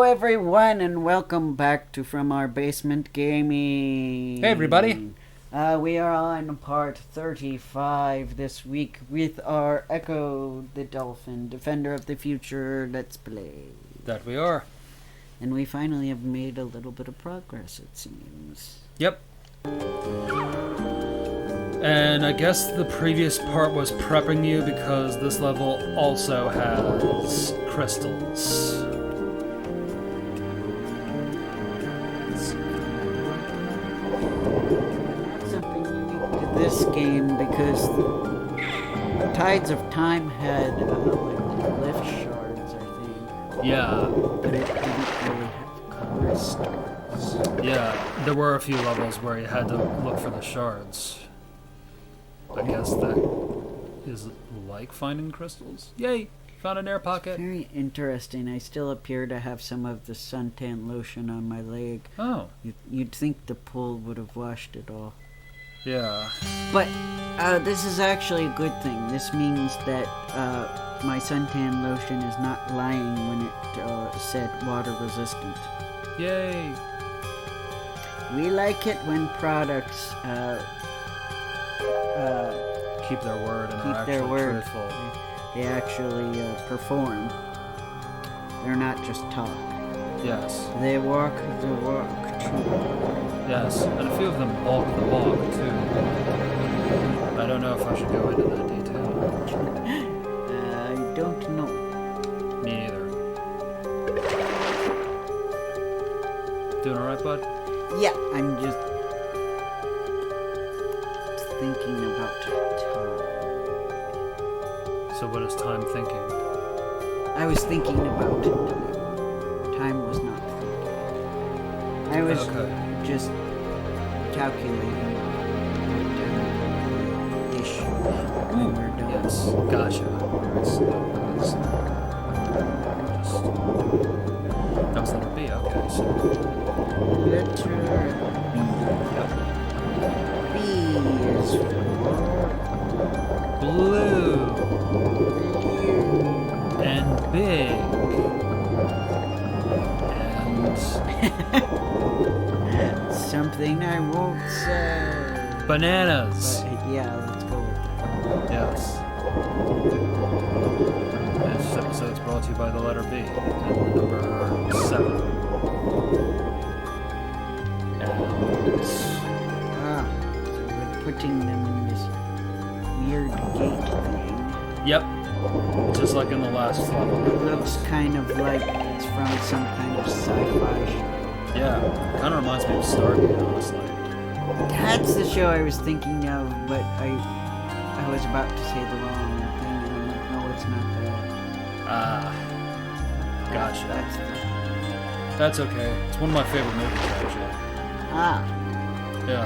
Hello, everyone, and welcome back to From Our Basement Gaming. Hey, everybody. We are on part 35 this week with our Ecco the Dolphin, Defender of the Future Let's Play. That we are. And we finally have made a little bit of progress, it seems. Yep. And I guess the previous part was prepping you because this level also has crystals. Something unique to this game because Tides of Time had like lift shards, I think. Yeah. But it didn't really have crystals. Yeah, there were a few levels where you had to look for the shards. I guess that is like finding crystals. Yay! Found an air pocket. Very interesting. I still appear to have some of the suntan lotion on my leg. Oh. You'd think the pool would have washed it all. Yeah. But this is actually a good thing. This means that my suntan lotion is not lying when it said water resistant. Yay! We like it when products Keep their word and keep are their actually word. truthful. They actually perform. They're not just talk. Yes. They walk the walk too. Yes, and a few of them walk the walk, too. I don't know if I should go into that detail. I don't know. Me either. Doing alright, bud? Yeah, I'm just thinking about time. So what is time thinking? I was thinking about time. Time was not thinking. I was just calculating ish. When we're done. Yes, gotcha. That was letter B, okay, so... Letter B is for Blue. And big. And... something I won't say. bananas. But, yeah, let's go with that. Yes. This episode is brought to you by the letter B, and number 7. And... So we're putting them in this weird gate thing. Yep. Just like in the last level. It looks kind of like it's from some kind of sci-fi show. Yeah. Kind of reminds me of Stargate, honestly. That's the show I was thinking of, but I was about to say the wrong thing, and I'm like, no, it's not that. Gotcha. That's That's okay. It's one of my favorite movies, actually. yeah.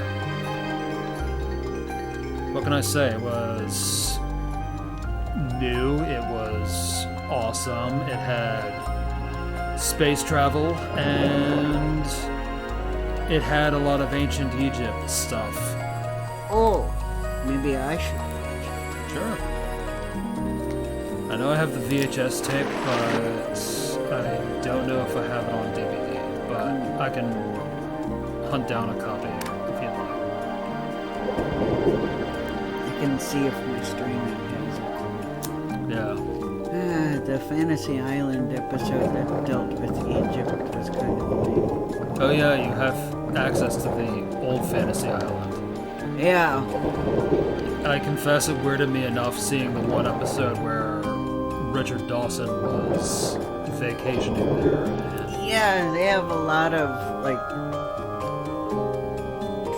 What can I say? It was new. It was awesome. It had space travel, and it had a lot of ancient Egypt stuff. Oh, maybe I should. Sure. I know I have the VHS tape, but I don't know if I have it on DVD. But I can hunt down a copy if you'd like. I can see if my streaming has it. Yeah. The Fantasy Island episode that dealt with Egypt was kind of lame. Oh yeah, you have access to the old Fantasy Island. Yeah. I confess it weirded me enough seeing the one episode where Richard Dawson was vacationing there. And Yeah, they have a lot of, like,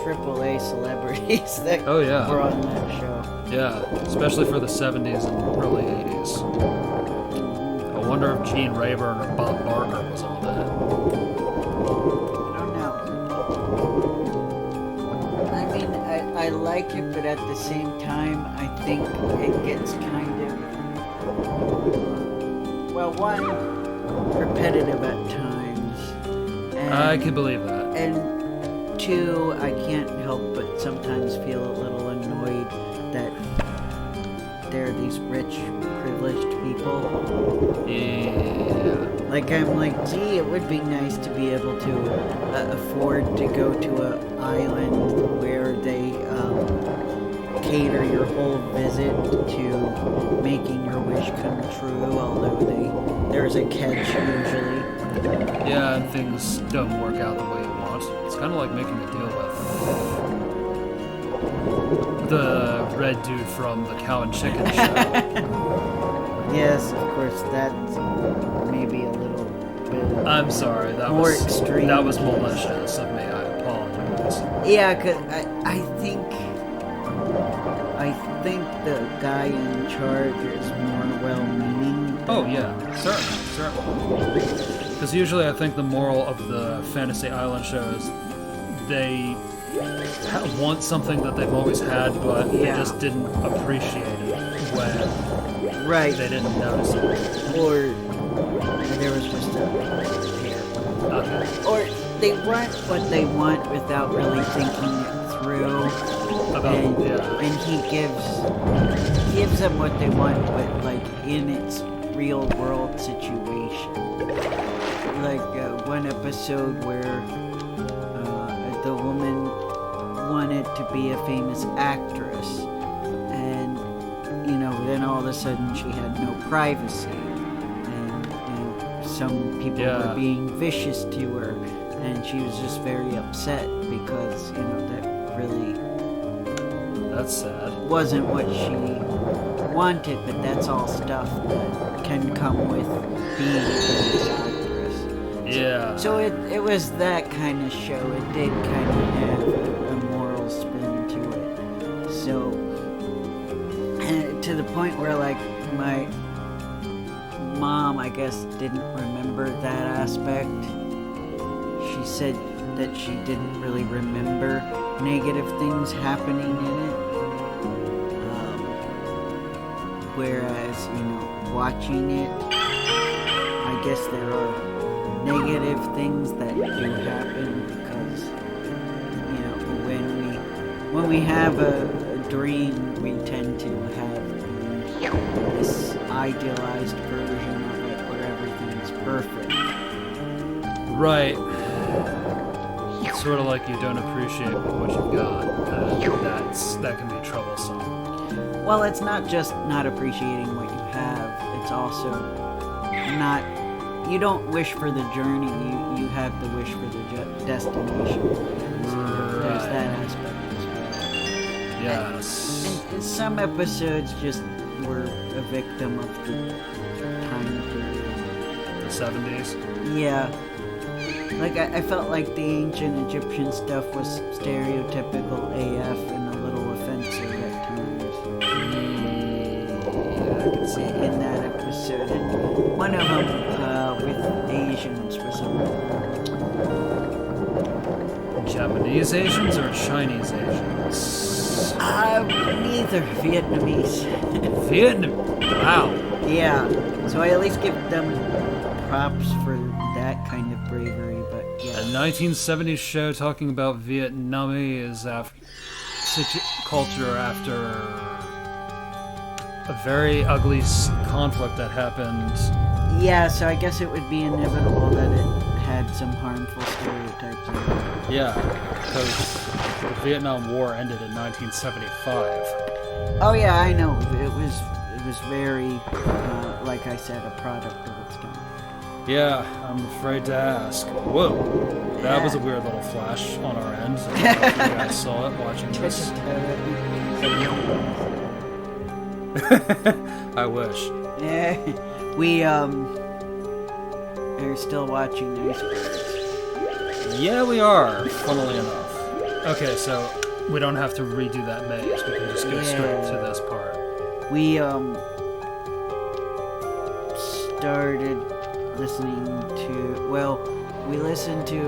AAA celebrities that Oh, yeah. were on that show. yeah, especially for the 70s and early 80s. I wonder if Gene Rayburn or Bob Barker was on that. I don't know. I mean, I like it, but at the same time, I think it gets kind of, well, one, repetitive at times. And, I can believe that. And two, I can't help but sometimes feel a little annoyed that there are these rich privileged people. Yeah. Like, I'm like, gee, it would be nice to be able to afford to go to an island where they cater your whole visit to making your wish come true, although there's a catch usually. Yeah, and things don't work out the way you want. It's kind of like making a deal with the red dude from the Cow and Chicken show. Yes, of course, that's maybe a little bit I'm sorry, that more was extreme. That was malicious of me. I apologize. Yeah, cause I think the guy in charge is more well-meaning. Oh yeah, certainly. Because usually I think the moral of the Fantasy Island shows, they want something that they've always had, but they just didn't appreciate it when they didn't notice it. Or there was just or they want what they want without really thinking it through. And he gives them what they want, but like in its real world situation. Like one episode where the woman wanted to be a famous actress, and then all of a sudden she had no privacy, and some people were being vicious to her, and she was just very upset because that really that's sad. Wasn't what she wanted, but that's all stuff that can come with being a famous actress. Yeah. So it was that kind of show. It did kind of have a moral spin to it. So, to the point where, like, my mom, I guess, didn't remember that aspect. She said that she didn't really remember negative things happening in it. Whereas, watching it, I guess there are negative things that do happen because, when we have a dream, we tend to have this idealized version of it where everything's perfect. Right. It's sort of like you don't appreciate what you've got, and that can be troublesome. Well, it's not just not appreciating what you have, it's also not, you don't wish for the journey, you have the wish for the destination. So there's that aspect as well. Yes. And some episodes just were a victim of the time period. The 70s? Yeah. Like, I felt like the ancient Egyptian stuff was stereotypical AF and a little offensive at times. In that episode, and one of them with Asians was Japanese Asians or Chinese Asians? Neither. Vietnamese. Vietnam. Wow. Yeah. So I at least give them props for that kind of bravery. But yeah. A 1970s show talking about Vietnamese culture after a very ugly conflict that happened. Yeah, so I guess it would be inevitable that it had some harmful stereotypes in it. Yeah, because the Vietnam War ended in 1975. Oh yeah, I know. It was very, like I said, a product of its time. Yeah, I'm afraid to ask. Whoa, that was a weird little flash on our end. I don't know if you guys saw it watching this. I wish. Yeah, we are still watching the icebergs. Yeah, we are. Funnily enough. Okay, so we don't have to redo that maze. We can just go straight to this part. We started listening to. Well, we listened to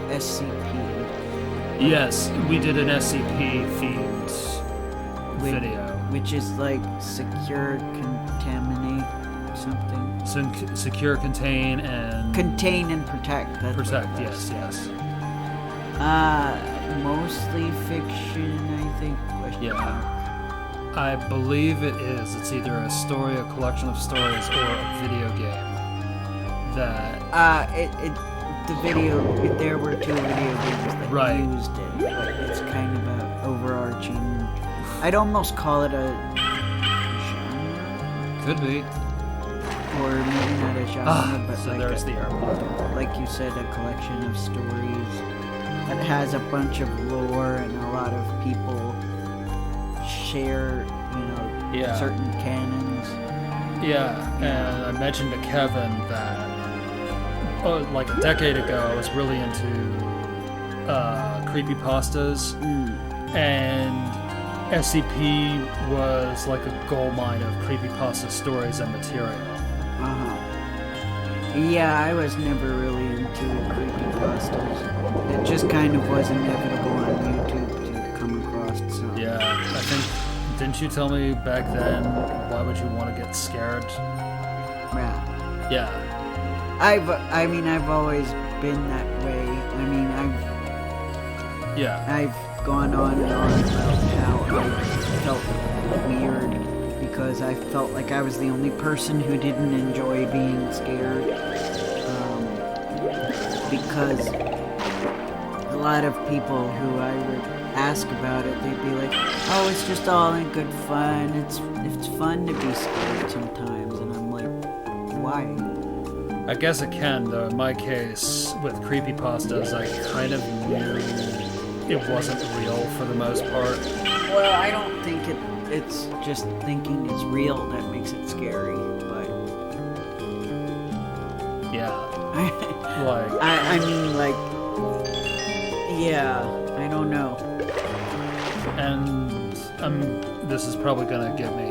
SCP. Yes, we did an SCP themed video. Which is like secure, contaminate, something. Secure, contain, and... Contain and protect. That's protect, yes. Mostly fiction, I think. Yeah. I believe it is. It's either a story, a collection of stories, or a video game. That there were 2 video games that used it, but it's kind of an overarching. I'd almost call it a genre. Could be. Or maybe not a genre, but so there's the airport. Like you said, a collection of stories that has a bunch of lore and a lot of people share, certain canons. Yeah, and I mentioned to Kevin that like a decade ago I was really into creepypastas, and SCP was like a goldmine of creepypasta stories and material. Yeah, I was never really into creepypastas. It just kind of was inevitable on YouTube to come across some. Yeah, I think, didn't you tell me back then, why would you want to get scared? Yeah. I've always been that way. I've gone on and on about how I felt weird because I felt like I was the only person who didn't enjoy being scared. Because a lot of people who I would ask about it, they'd be like, "Oh, it's just all in good fun. It's fun to be scared sometimes," and I'm like, "Why?" I guess it can, though. In my case, with creepypastas, I kind of knew it wasn't real for the most part. Well, I don't think it's just thinking it's real that makes it scary, but... Yeah. Yeah, I don't know. And this is probably gonna give me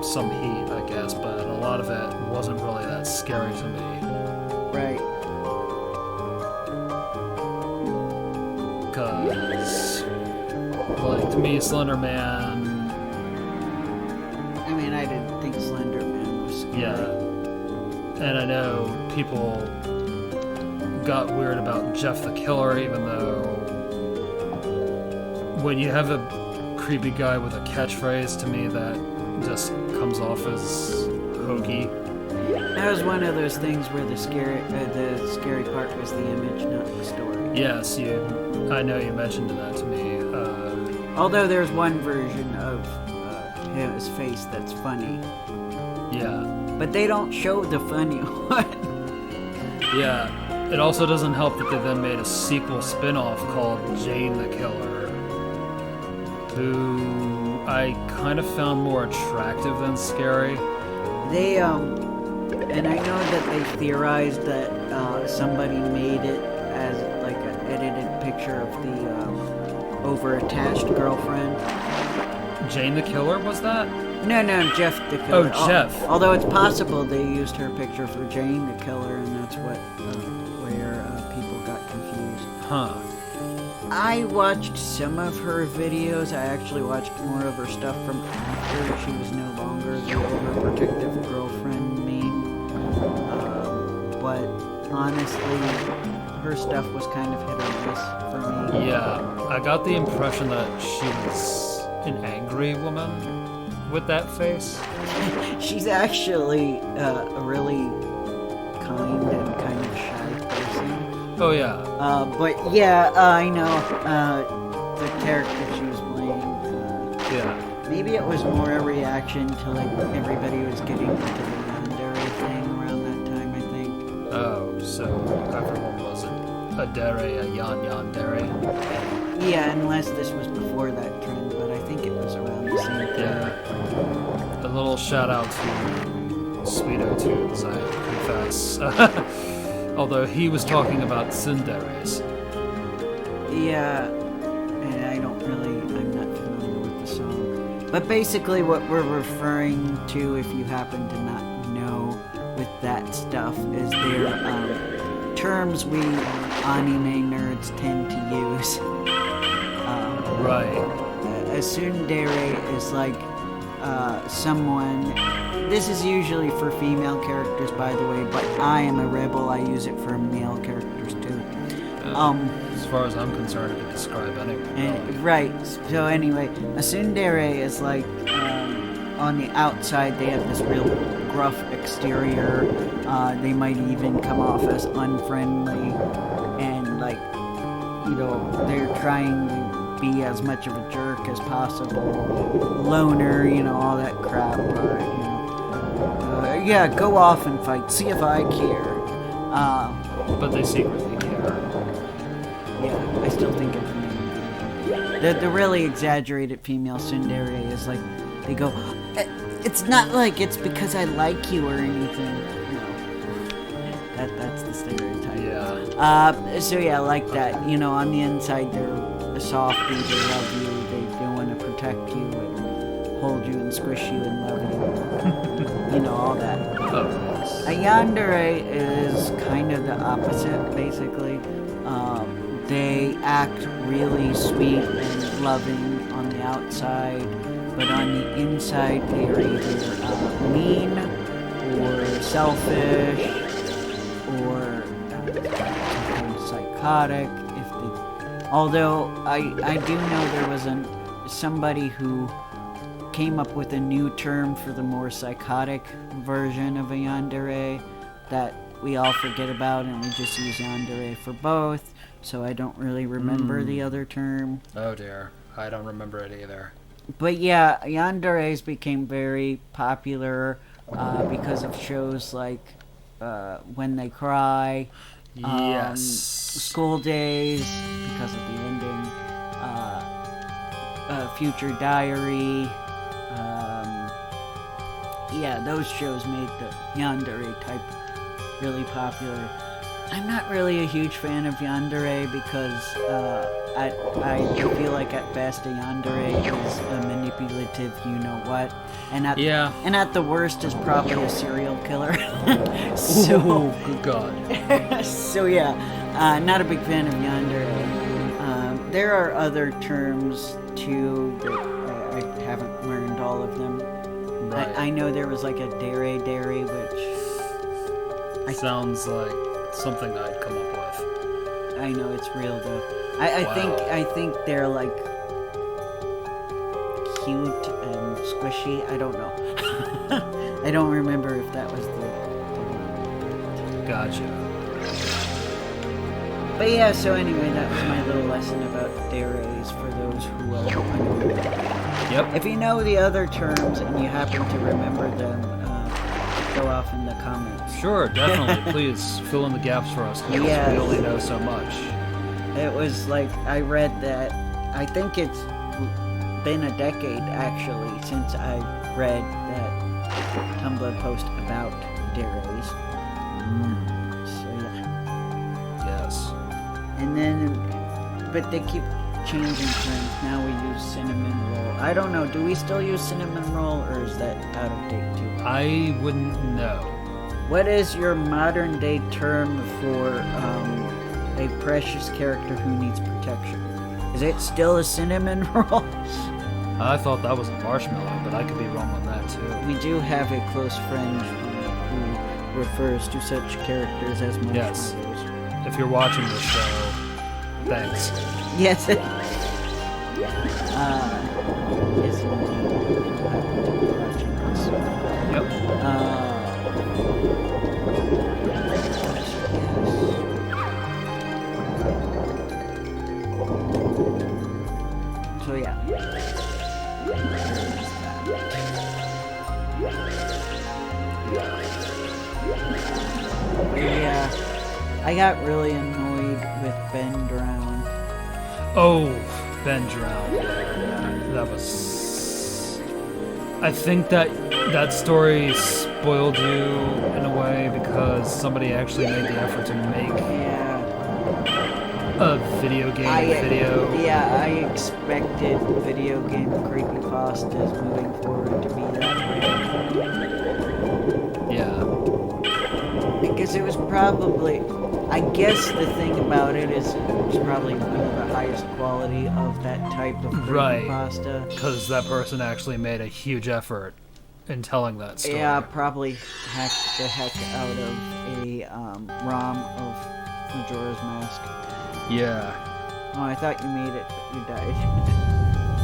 some heat, I guess, but a lot of it wasn't really that scary to me. Right. Because, like, to me, Slender Man... I didn't think Slender Man was scary. Yeah. And I know people got weird about Jeff the Killer, even though when you have a creepy guy with a catchphrase, to me that just comes off as hokey. That was one of those things where the scary part was the image, not the story. Yes, I know you mentioned that to me. Although there's one version of his face that's funny. Yeah. But they don't show the funny one. Yeah. It also doesn't help that they then made a sequel spin-off called Jane the Killer, who I kind of found more attractive than scary. They, and I know that they theorized that somebody made it as like an edited picture of the over-attached girlfriend. Jane the Killer, was that? No, Jeff the Killer. Oh, Jeff. Although it's possible they used her picture for Jane the Killer, and that's what where people got confused. Huh. I watched some of her videos. I actually watched more of her stuff from after she was no longer the overprotective girlfriend meme. But honestly, her stuff was kind of hit or miss for me. Yeah, I got the impression that she was an angry woman with that face. She's actually a really kind and kind of shy person. Oh yeah. But yeah, I know the character she was playing. Yeah. Maybe it was more a reaction to like everybody was getting into the yandere thing around that time, I think. Oh, so everyone was a dere, a yandere. Yeah, unless this was before that trend, but I think it was around the same time. Yeah. A little shout out to Sweeto Tunes, I confess. Although he was talking about tsunderes. Yeah, and I'm not familiar with the song. But basically what we're referring to, if you happen to not know with that stuff, is their terms we anime nerds tend to use. Right. A tsundere is like someone... This is usually for female characters, by the way, but I am a rebel. I use it for male characters, too. As far as I'm concerned, it could describe anyone. Right. So anyway, a tsundere is like on the outside they have this real gruff exterior. They might even come off as unfriendly, and like, you know, they're trying to be as much of a jerk as possible. Loner, you know, all that crap. Yeah, go off and fight. See if I care. But they secretly care. Yeah, I still think of the really exaggerated female tsundere is like, they go, it's not like it's because I like you or anything. No. That's the stereotype. Yeah. So yeah, like that. You know, on the inside they're softy, they love you, they want to protect you and hold you and squish you and love you. You know, all that. A yandere is kind of the opposite, basically. They act really sweet and loving on the outside, but on the inside they are either mean or selfish or psychotic. Although I do know there was somebody who came up with a new term for the more psychotic version of a yandere that we all forget about, and we just use yandere for both, so I don't really remember the other term. Oh dear, I don't remember it either. But yeah, yanderes became very popular because of shows like When They Cry, yes, School Days, because of the ending, Future Diary. Yeah, those shows made the yandere type really popular. I'm not really a huge fan of yandere because I feel like at best a yandere is a manipulative you-know-what, and at the worst is probably a serial killer. So, ooh, good God. So yeah, not a big fan of yandere. There are other terms too that I haven't learned all of them. Right. I know there was like a dere, which sounds like something I'd come up with. I know it's real though. I think they're like cute and squishy. I don't know. I don't remember if that was the one. Gotcha. But yeah, so anyway, that was my little lesson about deres for those who are unaware. Yep. If you know the other terms and you happen to remember them, go off in the comments. Sure, definitely. Please fill in the gaps for us, because Yes. we only know so much. It was like, I read that, I think it's been a decade actually since I read that Tumblr post about deres. So yeah. Yes. And then, but they keep changing terms. Now we use cinnamon roll. I don't know, do we still use cinnamon roll or is that out of date too? I wouldn't know. What is your modern day term for a precious character who needs protection? Is it still a cinnamon roll? I thought that was a marshmallow, but I could be wrong on that too. We do have a close friend who refers to such characters as marshmallows. Yes. If you're watching this show, thanks. Yes. Yes, indeed. You happen to be watching this. Yep. So yeah. Yeah, I got really annoyed with Ben Drown. Oh, Ben Drown. Yeah, that was. I think that story spoiled you in a way because somebody actually made the effort to make a video game video. Yeah, I expected video game creepypastas moving forward to be that way. Yeah. Because it was probably, I guess the thing about it is it's probably one of the highest quality of that type of creepypasta. Right, because that person actually made a huge effort in telling that story. Yeah, probably hacked the heck out of a ROM of Majora's Mask. Yeah. Oh, I thought you made it, but you died.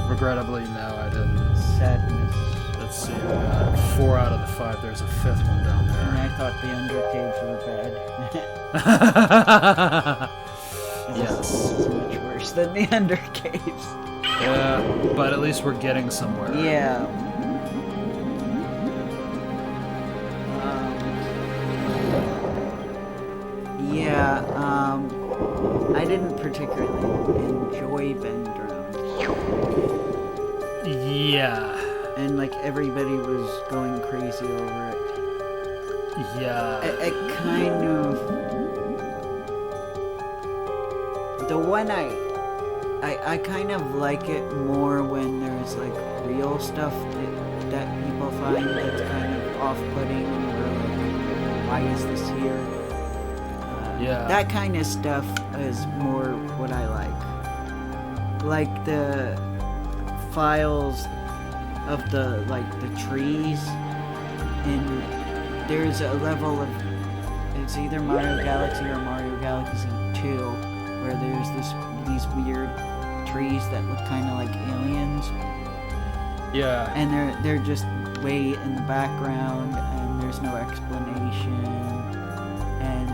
Regrettably, no, I didn't. Sadness. Let's see, we got 4 out of the 5. There's a 5th one down And there. I thought the Undercaves were bad. Yes. This is much worse than the Undercaves. Yeah, but at least we're getting somewhere. Yeah. I didn't particularly enjoy Bend Drowned. Yeah. And like everybody was going crazy over it. Yeah. It kind of... The one I kind of like it more when there's like real stuff that people find that's kind of off-putting, or like, why is this here? Yeah. That kind of stuff is more what I like. Like the files of the trees, and there's a level of, it's either Mario Galaxy or Mario Galaxy 2, where there's these weird trees that look kind of like aliens. Yeah. And they're just way in the background, and there's no explanation. And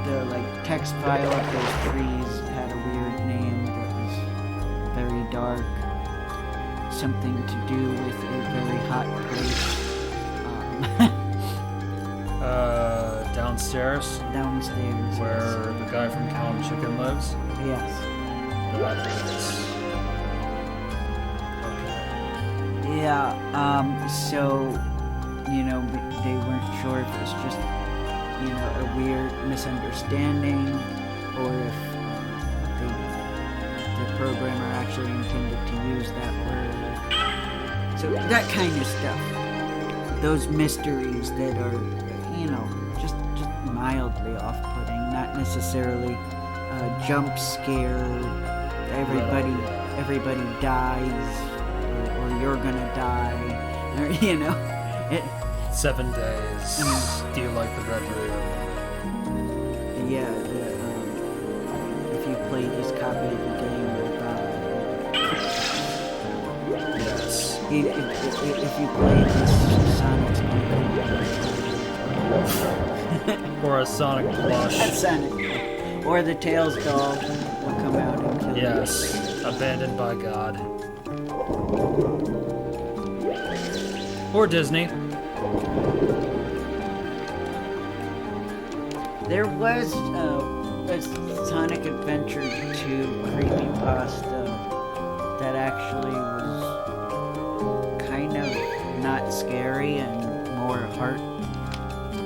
the like text file of those trees had a weird name that was very dark. Something to do with a very hot place. Downstairs? Downstairs. Where the guy from Cow and Chicken lives? Yes. That is... Okay. Yeah, so, you know, they weren't sure if it was just, you know, a weird misunderstanding, or if the programmer actually intended to use that word. So that kind of stuff. Those mysteries that are, you know, just mildly off-putting, not necessarily jump scare, everybody dies, or you're gonna die, or, you know. 7 days. Do you like the Red Room? Yeah, if you play this copy of the game, you'll die. Yes. If you play this Sonic's Or a Sonic plush. That's Sonic. Or the Tails doll will come out and kill you. Yes. Abandoned by God. Or Disney. There was a Sonic Adventure 2 creepypasta that actually was kind of not scary and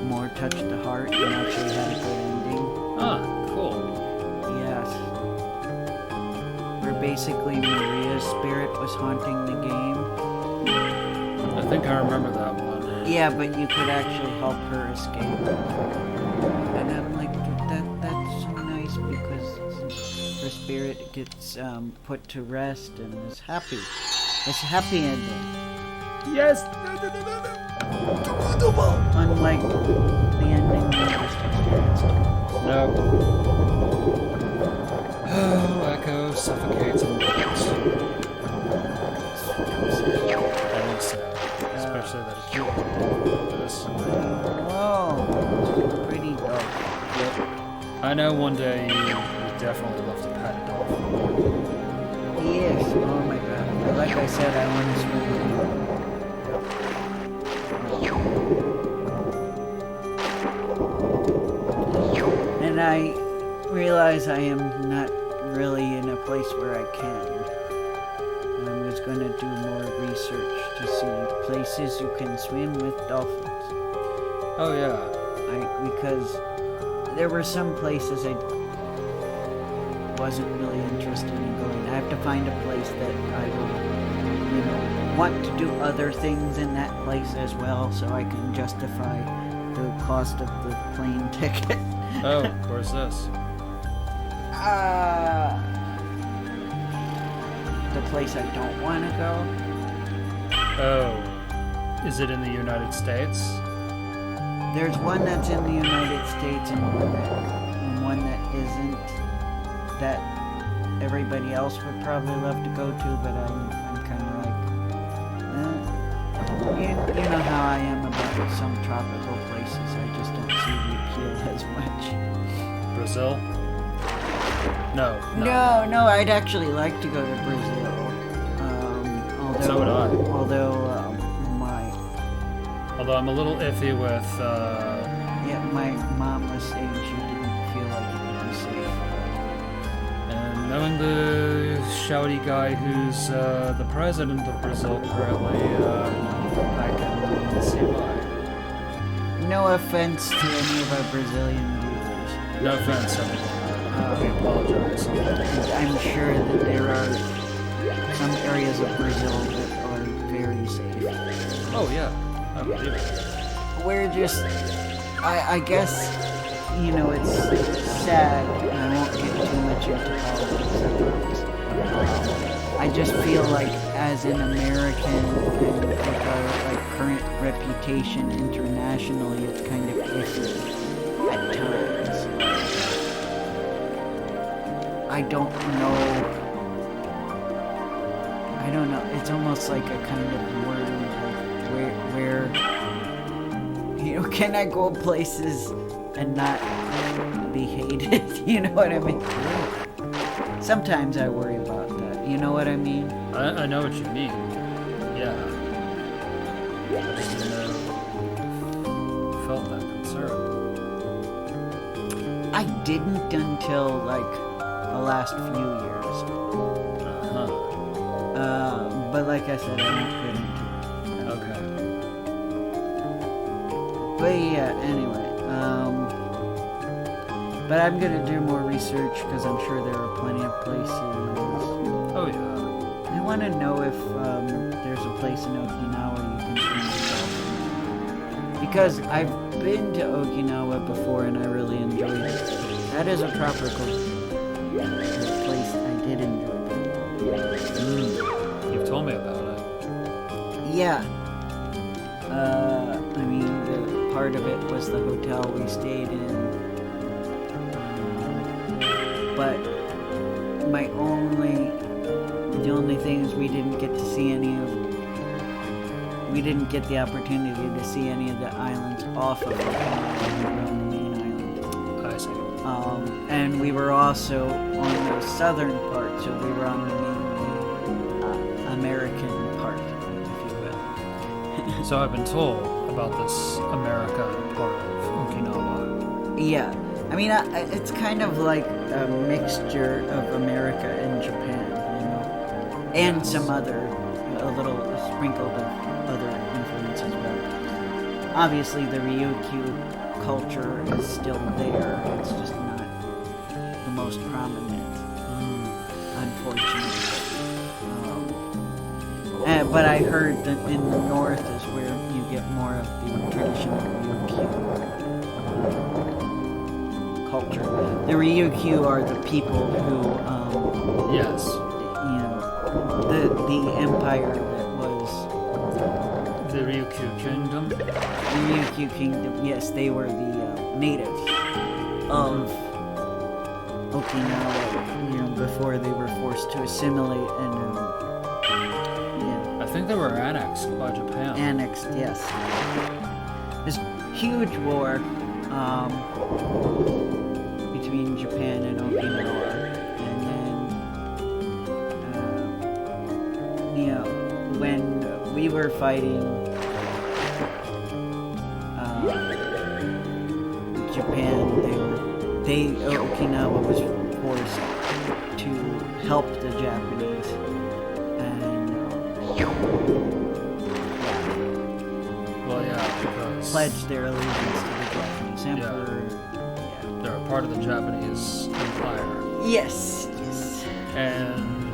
more touch the heart, and actually had a good ending. Ah, cool. Yes. Where basically Maria's spirit was haunting the game. I think I remember that one. Yeah, but you could actually help her escape. And I'm like, that's so nice, because her spirit gets put to rest and is happy. It's a happy ending. Yes! Unlike the ending we just experienced. Nope. Oh, Echo suffocates and dies. That is sad. Especially that it's this. Oh, pretty dark. Yep. I know one day you definitely love to pat a dolphin. Yes, oh my god. But like I said, I want to swim with you. And I realize I am not really in a place where I can. I was going to do more research to see places you can swim with dolphins. Oh yeah. Because there were some places I wasn't really interested in going. I have to find a place that I will, you know, want to do other things in that place as well, so I can justify the cost of the plane ticket. Oh, where's this? The place I don't want to go. Oh. Is it in the United States? There's one that's in the United States and one that isn't. That everybody else would probably love to go to, but I'm kind of like, you know how I am about some tropical places. I just don't see the appeal as much. Brazil? No. No, I'd actually like to go to Brazil. So would I. Although I'm a little iffy with... Yeah, my mom was saying she didn't feel like it would be safe. And knowing the shouty guy who's the president of Brazil currently, I can see why. No offense to any of our Brazilian viewers. No offense, everyone. We apologize. I'm sure that there are some areas of Brazil that are very safe. Oh yeah, I believe it. We're just, I guess, you know, it's sad, and I won't get too much into politics, I just feel like as an American and with our current reputation internationally, it's kind of iffy at times. I don't know, it's almost like a kind of word, like where you know, can I go places and not be hated? You know what I mean? Sometimes I worry about that. You know what I mean? I know what you mean. Yeah. I just didn't felt that concern. I didn't until like the last few years. But like I said, I won't get into it. Okay. But yeah, anyway. But I'm gonna do more research because I'm sure there are plenty of places. Oh yeah. I want to know if there's a place in Okinawa you can swim yourself. Because I've been to Okinawa before and I really enjoyed it. That is a tropical place I did enjoy. You've told me about it. Yeah. I mean, the part of it was the hotel we stayed in. But the only thing is we didn't get the opportunity to see any of the islands off of Okinawa, the main island. I see. And we were also on the southern part, so we were on the main American part, if you will. So I've been told about this America part of Okinawa. Yeah. I mean, it's kind of like a mixture of America and Japan, you know, and some other, a little sprinkled of other influence as well. Obviously, the Ryukyu culture is still there. It's just not the most prominent, unfortunately. But I heard that in the north is where you get more of the traditional Ryukyu culture. The Ryukyu are the people who, Yes. you know, the empire that was The Ryukyu Kingdom. the Ryukyu Kingdom. Yes, they were the natives of Okinawa. You know, before they were forced to assimilate and I think they were annexed by Japan. annexed. Yes, this huge war. Between Japan and Okinawa, and then you know, when we were fighting Japan, Okinawa was forced to help the Japanese and well, yeah, because pledge their allegiance to the Japanese emperor. they're a part of the Japanese Empire. Yes. And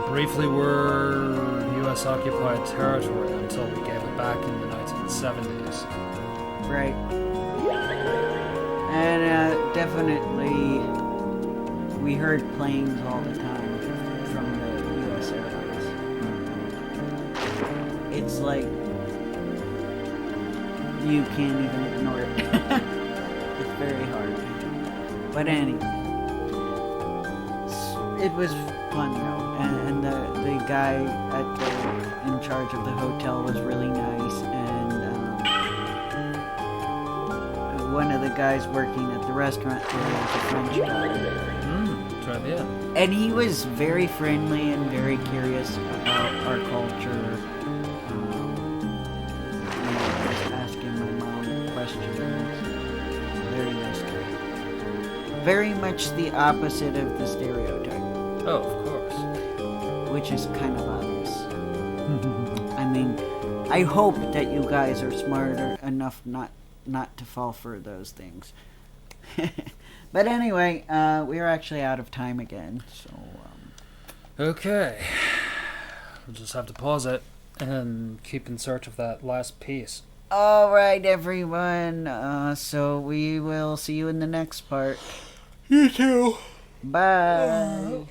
briefly were U.S. occupied territory until we gave it back in the 1970s. Right. And definitely, we heard planes all the time from the U.S. Air Force. It's like, you can't even ignore it. It's very hard. But anyway, it was fun though, and the guy in charge of the hotel was really nice, and one of the guys working at the restaurant there was a French guy. Yeah. And he was very friendly and very curious about our culture. Just asking my mom questions. Very nice guy. Very much the opposite of the stereotype. Oh, of course. Which is kind of obvious. I mean, I hope that you guys are smarter enough not to fall for those things. But anyway, we're actually out of time again, so... Okay. We'll just have to pause it and keep in search of that last piece. Alright, everyone. So we will see you in the next part. You too. Bye.